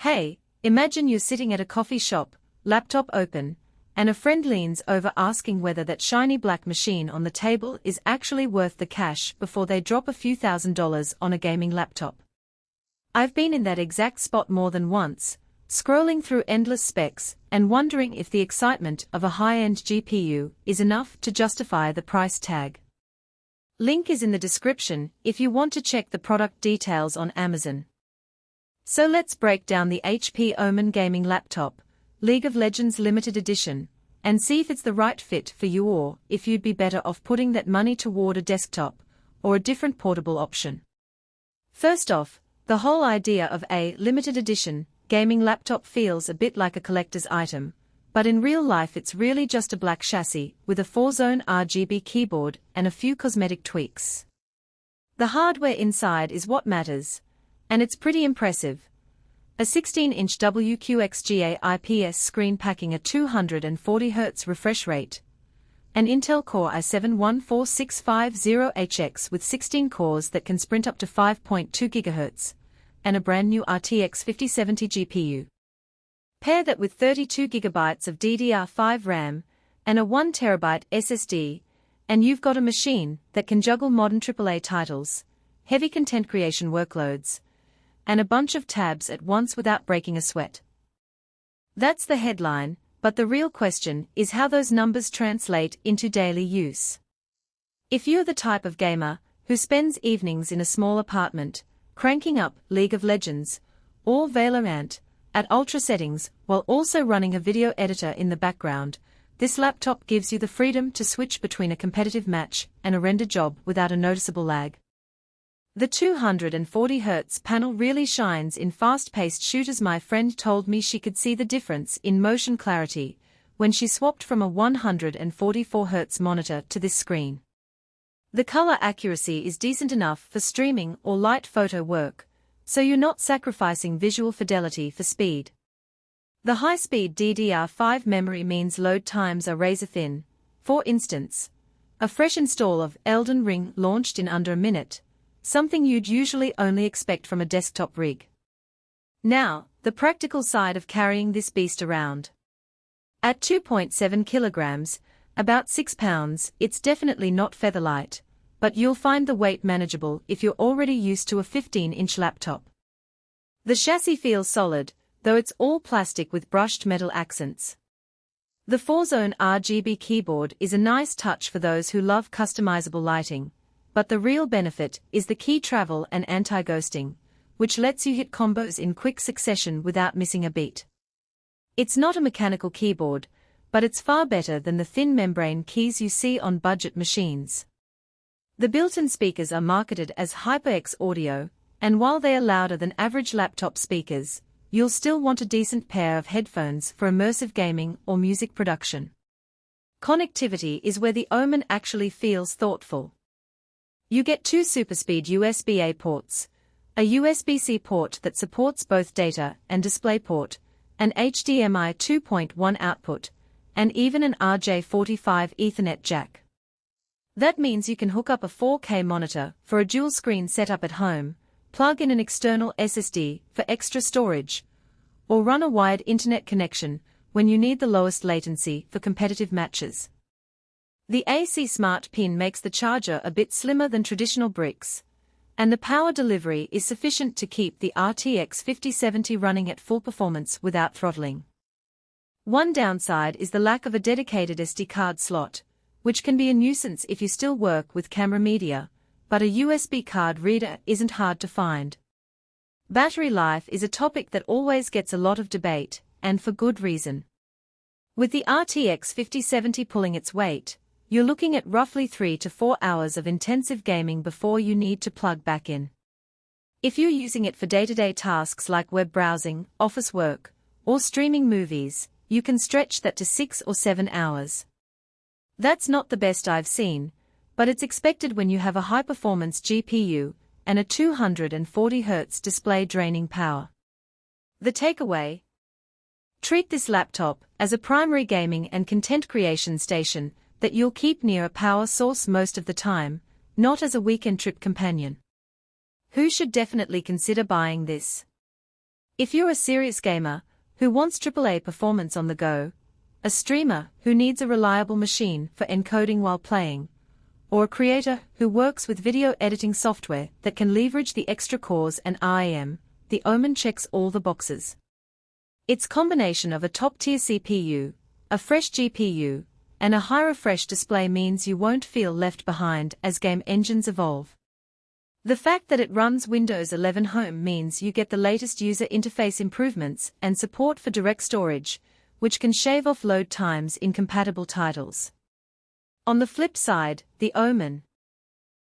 Hey, imagine you're sitting at a coffee shop, laptop open, and a friend leans over asking whether that shiny black machine on the table is actually worth the cash before they drop a few $1,000s on a gaming laptop. I've been in that exact spot more than once, scrolling through endless specs and wondering if the excitement of a high-end GPU is enough to justify the price tag. Link is in the description if you want to check the product details on Amazon. So let's break down the HP OMEN gaming laptop, League of Legends Limited Edition, and see if it's the right fit for you or if you'd be better off putting that money toward a desktop or a different portable option. First off, the whole idea of a limited edition gaming laptop feels a bit like a collector's item, but in real life it's really just a black chassis with a 4-zone RGB keyboard and a few cosmetic tweaks. The hardware inside is what matters, and it's pretty impressive. A 16-inch WQXGA IPS screen packing a 240Hz refresh rate, an Intel Core i7-14650HX with 16 cores that can sprint up to 5.2 GHz, and a brand new RTX 5070 GPU. Pair that with 32 GB of DDR5 RAM and a 1 TB SSD, and you've got a machine that can juggle modern AAA titles, heavy content creation workloads, and a bunch of tabs at once without breaking a sweat. That's the headline, but the real question is how those numbers translate into daily use. If you're the type of gamer who spends evenings in a small apartment, cranking up League of Legends or Valorant at ultra settings while also running a video editor in the background, this laptop gives you the freedom to switch between a competitive match and a render job without a noticeable lag. The 240Hz panel really shines in fast-paced shooters. My friend told me she could see the difference in motion clarity when she swapped from a 144Hz monitor to this screen. The color accuracy is decent enough for streaming or light photo work, so you're not sacrificing visual fidelity for speed. The high-speed DDR5 memory means load times are razor-thin. For instance, a fresh install of Elden Ring launched in under a minute, something you'd usually only expect from a desktop rig. Now, the practical side of carrying this beast around. At 2.7 kilograms, about 6 pounds, it's definitely not featherlight, but you'll find the weight manageable if you're already used to a 15-inch laptop. The chassis feels solid, though it's all plastic with brushed metal accents. The 4-zone RGB keyboard is a nice touch for those who love customizable lighting, but the real benefit is the key travel and anti-ghosting, which lets you hit combos in quick succession without missing a beat. It's not a mechanical keyboard, but it's far better than the thin membrane keys you see on budget machines. The built-in speakers are marketed as HyperX audio, and while they are louder than average laptop speakers, you'll still want a decent pair of headphones for immersive gaming or music production. Connectivity is where the OMEN actually feels thoughtful. You get 2 SuperSpeed USB-A ports, a USB-C port that supports both data and DisplayPort, an HDMI 2.1 output, and even an RJ45 Ethernet jack. That means you can hook up a 4K monitor for a dual-screen setup at home, plug in an external SSD for extra storage, or run a wired internet connection when you need the lowest latency for competitive matches. The AC Smart pin makes the charger a bit slimmer than traditional bricks, and the power delivery is sufficient to keep the RTX 5070 running at full performance without throttling. One downside is the lack of a dedicated SD card slot, which can be a nuisance if you still work with camera media, but a USB card reader isn't hard to find. Battery life is a topic that always gets a lot of debate, and for good reason. With the RTX 5070 pulling its weight, you're looking at roughly 3 to 4 hours of intensive gaming before you need to plug back in. If you're using it for day-to-day tasks like web browsing, office work, or streaming movies, you can stretch that to 6 or 7 hours. That's not the best I've seen, but it's expected when you have a high-performance GPU and a 240Hz display draining power. The takeaway? Treat this laptop as a primary gaming and content creation station that you'll keep near a power source most of the time, not as a weekend trip companion. Who should definitely consider buying this? If you're a serious gamer who wants AAA performance on the go, a streamer who needs a reliable machine for encoding while playing, or a creator who works with video editing software that can leverage the extra cores and RAM, the OMEN checks all the boxes. Its combination of a top-tier CPU, a fresh GPU, and a high-refresh display means you won't feel left behind as game engines evolve. The fact that it runs Windows 11 Home means you get the latest user interface improvements and support for direct storage, which can shave off load times in compatible titles. On the flip side, the OMEN